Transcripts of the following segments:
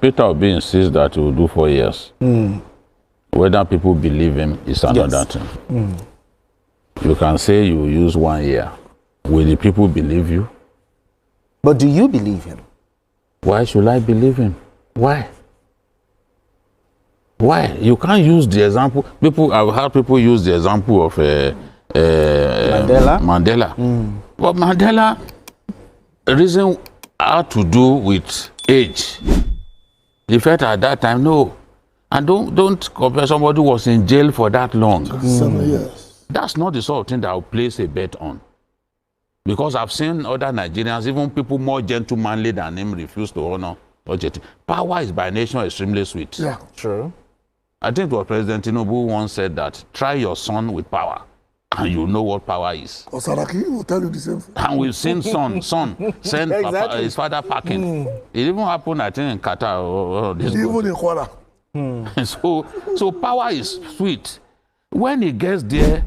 Peter Obi insists that he will do 4 years. Whether people believe him is another thing. You can say you will use 1 year. Will the people believe you? But do you believe him? Why should I believe him? Why? Why? You can't use the example. I've heard people use the example of Mandela. But Mandela reason had to do with age. The fact at that time, no. And don't compare somebody who was in jail for that long. 7 years. That's not the sort of thing that I'll place a bet on. Because I've seen other Nigerians, even people more gentlemanly than him, refuse to honor budget. Power is by nature extremely sweet. Yeah. True. I think it was President Tinubu once said that, try your son with power, and you know what power is. Osaraki will tell you the same thing. And we've seen son send Exactly. his father packing. It even happened, I think, in Qatar. Even in Kwara. So power is sweet. When he gets there,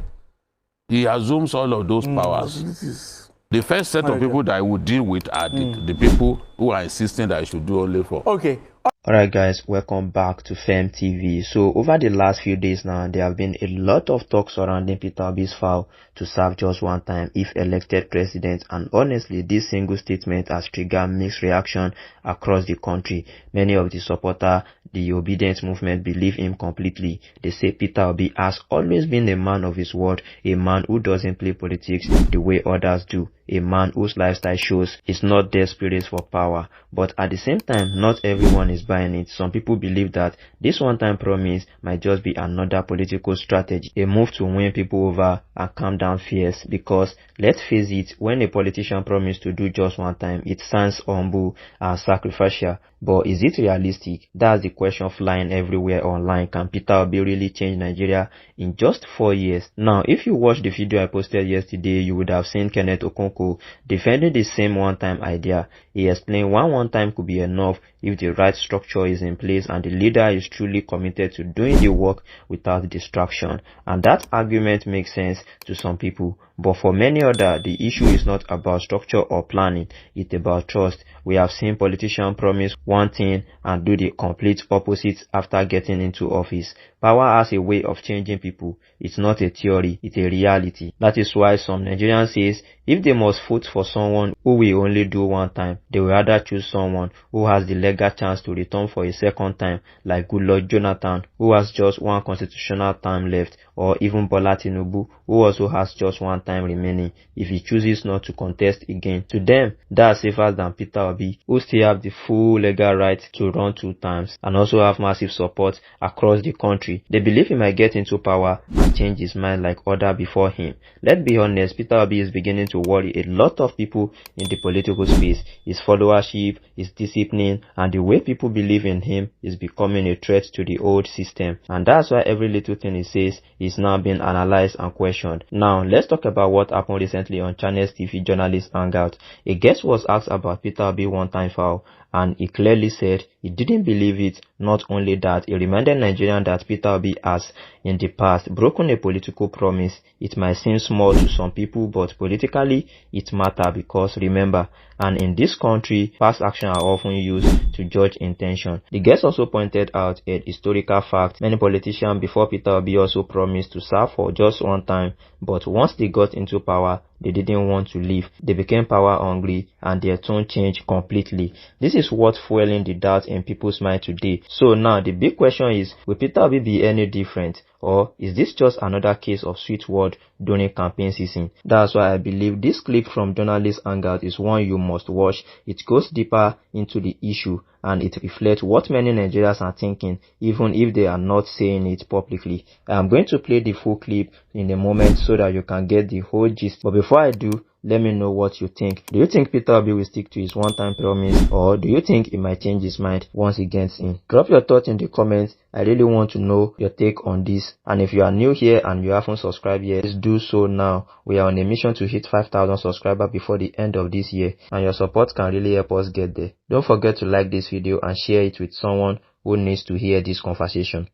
he assumes all of those powers. The first set of people that I would deal with are the people who are insisting that I should do only for. Okay. Alright guys, welcome back to Fem TV. So over the last few days now, there have been a lot of talk surrounding Peter Obi's vow to serve just one time if elected president, and honestly this single statement has triggered mixed reaction across the country. Many of the supporters, the Obidient movement, believe him completely. They say Peter Obi has always been a man of his word, a man who doesn't play politics the way others do, a man whose lifestyle shows he's not desperate for power. But at the same time, not everyone is buying it. Some people believe that this one-time promise might just be another political strategy, a move to win people over and calm down fears. Because let's face it, when a politician promises to do just one time, it sounds humble and sacrificial. But is it realistic? That's the question flying everywhere online. Can Peter Obi really change Nigeria in just 4 years? Now, if you watched the video I posted yesterday, you would have seen Kenneth Okonkwo defending the same one-time idea. He explained one time could be enough if the right structure is in place and the leader is truly committed to doing the work without distraction. And that argument makes sense to some people. But for many others, the issue is not about structure or planning, it's about trust. We have seen politicians promise one thing and do the complete opposite after getting into office. Power has a way of changing people. It's not a theory, it's a reality. That is why some Nigerians says if they must vote for someone who will only do one time, they will rather choose someone who has the legal chance to return for a second time, like Goodluck Jonathan, who has just one constitutional time left, or even Bola Tinubu, who also has just one time remaining if he chooses not to contest again. To them, that's safer than Peter Obi, who still have the full legal right to run 2 times and also have massive support across the country. They believe he might get into power and change his mind like others before him. Let's be honest, Peter Obi is beginning to worry a lot of people in the political space. His followership, his discipline, and the way people believe in him is becoming a threat to the old system. And that's why every little thing he says is now being analyzed and questioned. Now, let's talk about what happened recently on Channels TV journalist Hangout. A guest was asked about Peter Obi one-time vow, and he clearly said he didn't believe it. Not only that, he reminded Nigerians that Peter Obi has in the past broken a political promise. It might seem small to some people, but politically it matters because remember, and in this country, past actions are often used to judge intention. The guest also pointed out a historical fact. Many politicians before Peter Obi also promised to serve for just one time, but once they got into power, they didn't want to leave. They became power hungry and their tone changed completely. This is what's fueling the doubt in people's mind today. So now the big question is, will Peter Obi be any different? Or is this just another case of sweet word during campaign season? That's why I believe this clip from journalist Hangout is one you must watch. It goes deeper into the issue and it reflects what many Nigerians are thinking, even if they are not saying it publicly. I am going to play the full clip in a moment so that you can get the whole gist. But before I do, let me know what you think. Do you think Peter Obi will stick to his one-time promise, or do you think he might change his mind once he gets in? Drop your thoughts in the comments. I really want to know your take on this. And if you are new here and you haven't subscribed yet, please do so now. We are on a mission to hit 5,000 subscribers before the end of this year, and your support can really help us get there. Don't forget to like this video and share it with someone who needs to hear this conversation.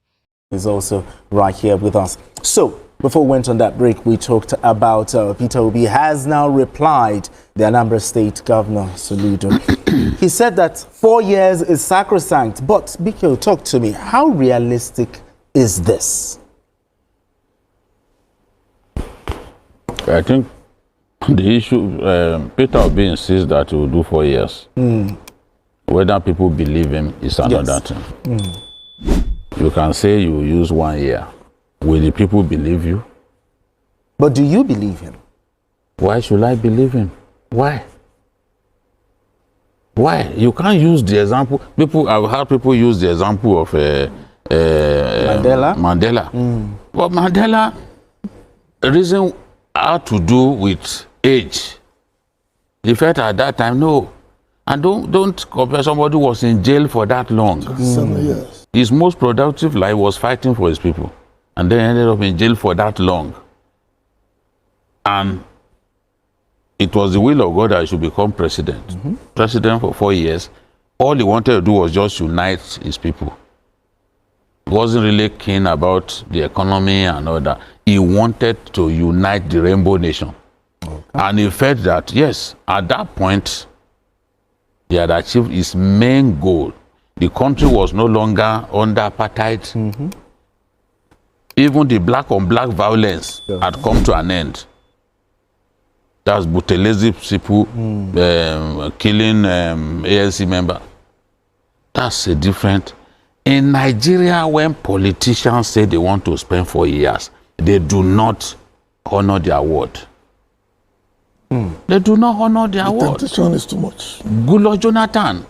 Is also right here with us. So Before we went on that break, we talked about Peter Obi has now replied, the Anambra State Governor, Soludo. He said that 4 years is sacrosanct. But, Biko, talk to me. How realistic is this? I think the issue, Peter Obi insists that he will do 4 years. Whether people believe him is another thing. You can say you use 1 year. Will the people believe you? But do you believe him? Why should I believe him? Why? Why? You can't use the example. I've heard people use the example of Mandela. But Mandela, the reason had to do with age. The fact at that time, no. And don't compare somebody who was in jail for that long. 7 years. His most productive life was fighting for his people. And then ended up in jail for that long. And it was the will of God that he should become president. President for 4 years. All he wanted to do was just unite his people. He wasn't really keen about the economy and all that. He wanted to unite the Rainbow Nation. And he felt that, yes, at that point, he had achieved his main goal. The country was no longer under apartheid. Even the black-on-black violence had come to an end. That's Buthelezi people killing ANC member. That's a different. In Nigeria, when politicians say they want to spend 4 years, they do not honor their word. They do not honor their word. Temptation is too much. Goodluck Jonathan,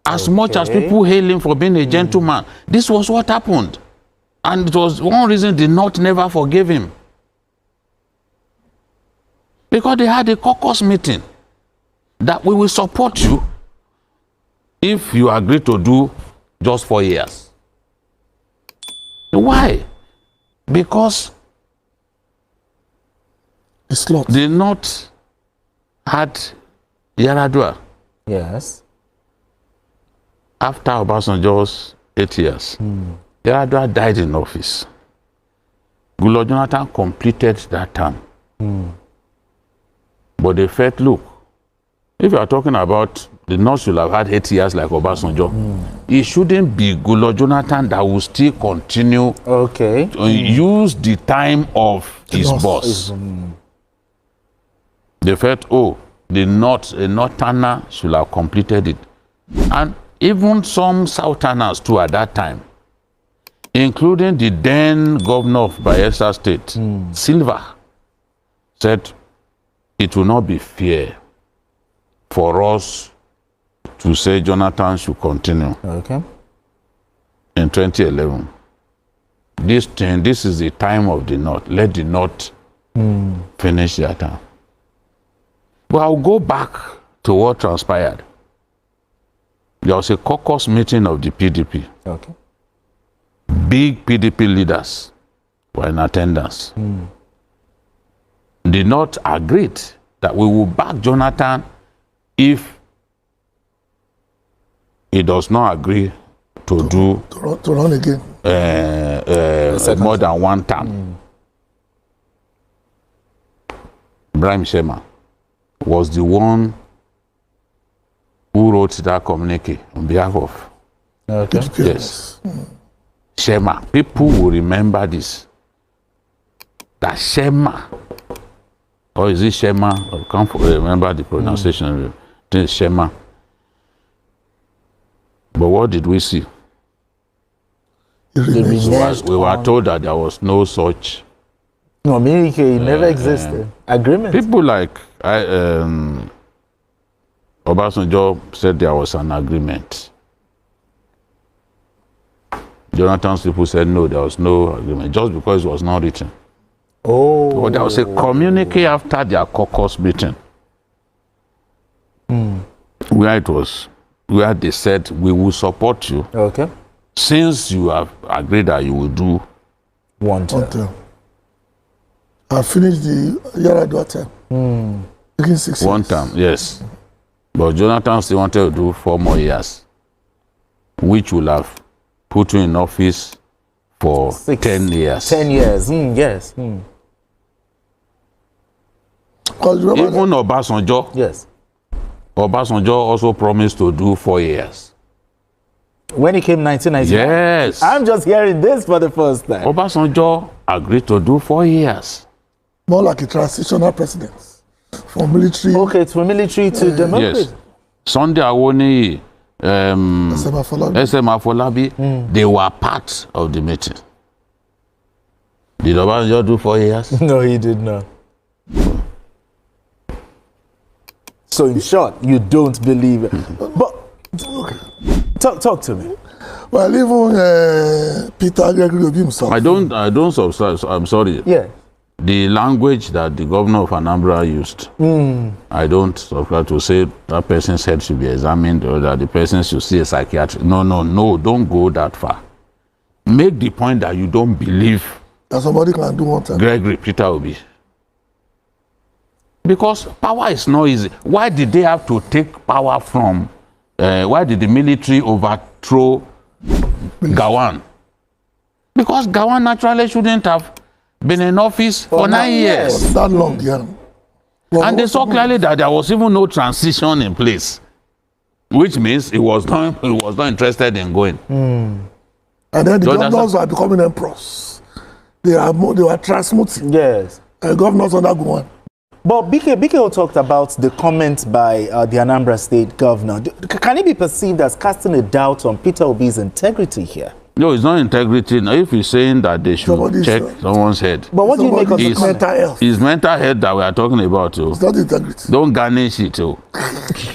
as much as people hail him for being a gentleman, this was what happened. And it was one reason the North never forgave him. Because they had a caucus meeting that we will support you if you agree to do just 4 years. Why? Because the North had Yaradua. Yes. After Obasanjo's 8 years. Yaradua died in office. Goodluck Jonathan completed that term. But they felt, look, if you are talking about the North should have had 8 years like Obasanjo, it shouldn't be Goodluck Jonathan that will still continue to use the time of his boss. They felt, oh, the North, a Northerner should have completed it. And even some Southerners too at that time, including the then governor of Bayelsa State, Silva, said it will not be fair for us to say Jonathan should continue. In 2011. This is the time of the North. Let the North finish their term. But I'll go back to what transpired. There was a caucus meeting of the PDP. Big PDP leaders were in attendance. The North agreed that we will back Jonathan if he does not agree to run again. More than one term. Ibrahim Shema was the one who wrote that communique on behalf of. Yes. Shema. People will remember this. That Shema, or is it Shema? I can't remember the pronunciation. It's Shema. But what did we see? We were told that there was no such. No, meaning it never existed. Agreement. People like Obasanjo said there was an agreement. Jonathan's people said no, there was no agreement, just because it was not written. But there was a communique after their caucus meeting, where they said, we will support you. Since you have agreed that you will do one term. I finished the Yaradua term. 6 one term, yes. But Jonathan still wanted to do 4 more years, which will have put you in office for 10 years. 10 years, yes. Because remember, Even Obasanjo, Yes. Obasanjo also promised to do 4 years. When he came 1999. Yes. I'm just hearing this for the first time. Obasanjo agreed to do 4 years. more like a transitional president from military. Okay, it's from military to democracy. Yes. Sunday Awoni, SM Afolabi, they were part of the meeting. Did Obasanjo do 4 years? No, he did not. So in short, you don't believe it. But talk to me. Well, even Peter Obi himself. I don't subscribe. I'm sorry. Yeah. The language that the governor of Anambra used, I don't subscribe to say that person's head should be examined or that the person should see a psychiatrist. No, don't go that far. Make the point that you don't believe That somebody can do one time. Gregory Peter Obi. Because power is not easy. Why did they have to take power from, why did the military overthrow Gawan? Because Gawan naturally shouldn't have been in office for 9 years. That long, yeah. Well, And they saw clearly that there was even no transition in place, which means he was not interested in going. And then the governors are becoming emperors. They were transmuting. Yes. Governors undergo one. But BK talked about the comment by the Anambra State governor. Can it be perceived as casting a doubt on Peter Obi's integrity here? No, it's not integrity. Now, if he's saying that they should check someone's head, But what do you make of the It's comment? mental health. it's mental health that we are talking about. Too. It's not integrity. Don't garnish it. Too.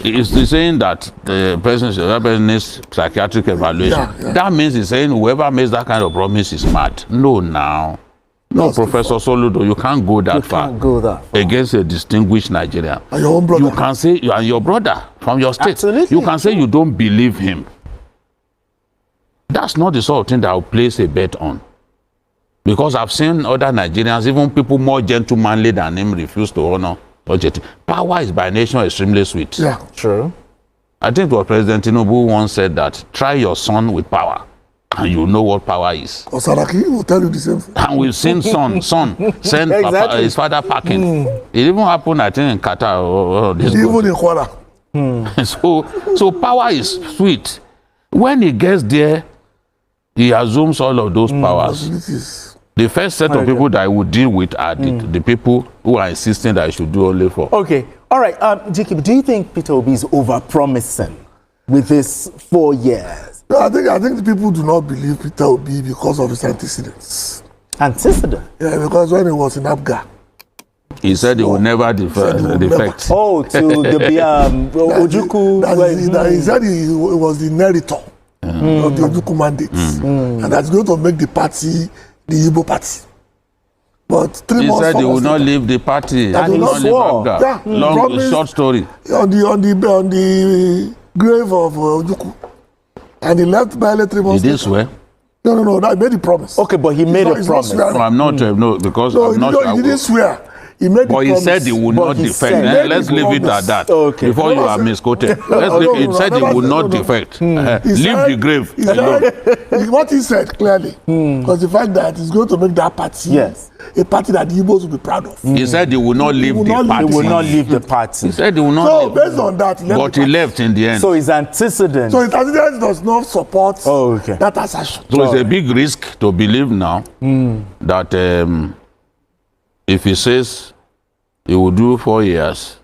It's saying that that person needs psychiatric evaluation. Yeah. That means he's saying whoever makes that kind of promise is mad. No, now. No, That's Professor Soludo, you can't go that far. Can't go that far. Against a distinguished Nigerian. And your own brother. You can say, and your brother from your state, Absolutely. you can say you don't believe him. That's not the sort of thing that I'll place a bet on. Because I've seen other Nigerians, even people more gentlemanly than him, refuse to honor budget. Power is by nature extremely sweet. Yeah. True. I think what President Tinubu once said that, try your son with power, and you know what power is. Osaraki will tell you the same thing. And we've seen son send Exactly. papa, his father packing. It even happened, I think, in Qatar. Or this Even in Kwara. so power is sweet. When he gets there, he assumes all of those powers. Abilities. The first set of people that I would deal with are the people who are insisting that I should do only for. Okay. All right. JK, do you think Peter Obi is over-promising with this 4 years? No, I think the people do not believe Peter Obi because of his antecedents. Antecedent? Yeah, because when he was in Abga, He said he would never defect. Oh, to the Ojukwu. he said he was the narrator of the Ojukwu mandate. And that's going to make the party the Igbo party. But 3 He months said he forward, would not leave the party. And he will not swore. leave Yeah, Abga. Long, promised- short story. on the grave of Ojukwu. And he left barely 3 months Did he later. swear? No, that made the promise. Okay, but he made a He's not promise. swearing. No, I'm not. No, because No, I'm not he didn't sure. swear. He made the But he promise. said he would But not he defect. said- Eh, Let's He made leave the it at that. Okay. Before you are misquoted. He said he would not defect. He Leave said- the grave he alone. said- what he said clearly was the fact that he's going to make that party Yes. a party that the Igbos will be proud of. He said he would not leave will the not leave- party. He will not leave the party. He said he will not So leave. based on that, he left But the he party. left in the end. So his antecedent. So his antecedent does not support Oh, okay. that assertion. So it's a big risk to believe now that if he says he will do 4 years,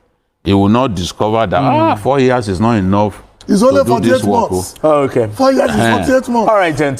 he will not discover that 4 years is not enough It's to only do this 48 work. months. Oh, okay. 4 years is 48 months. All right, gentlemen.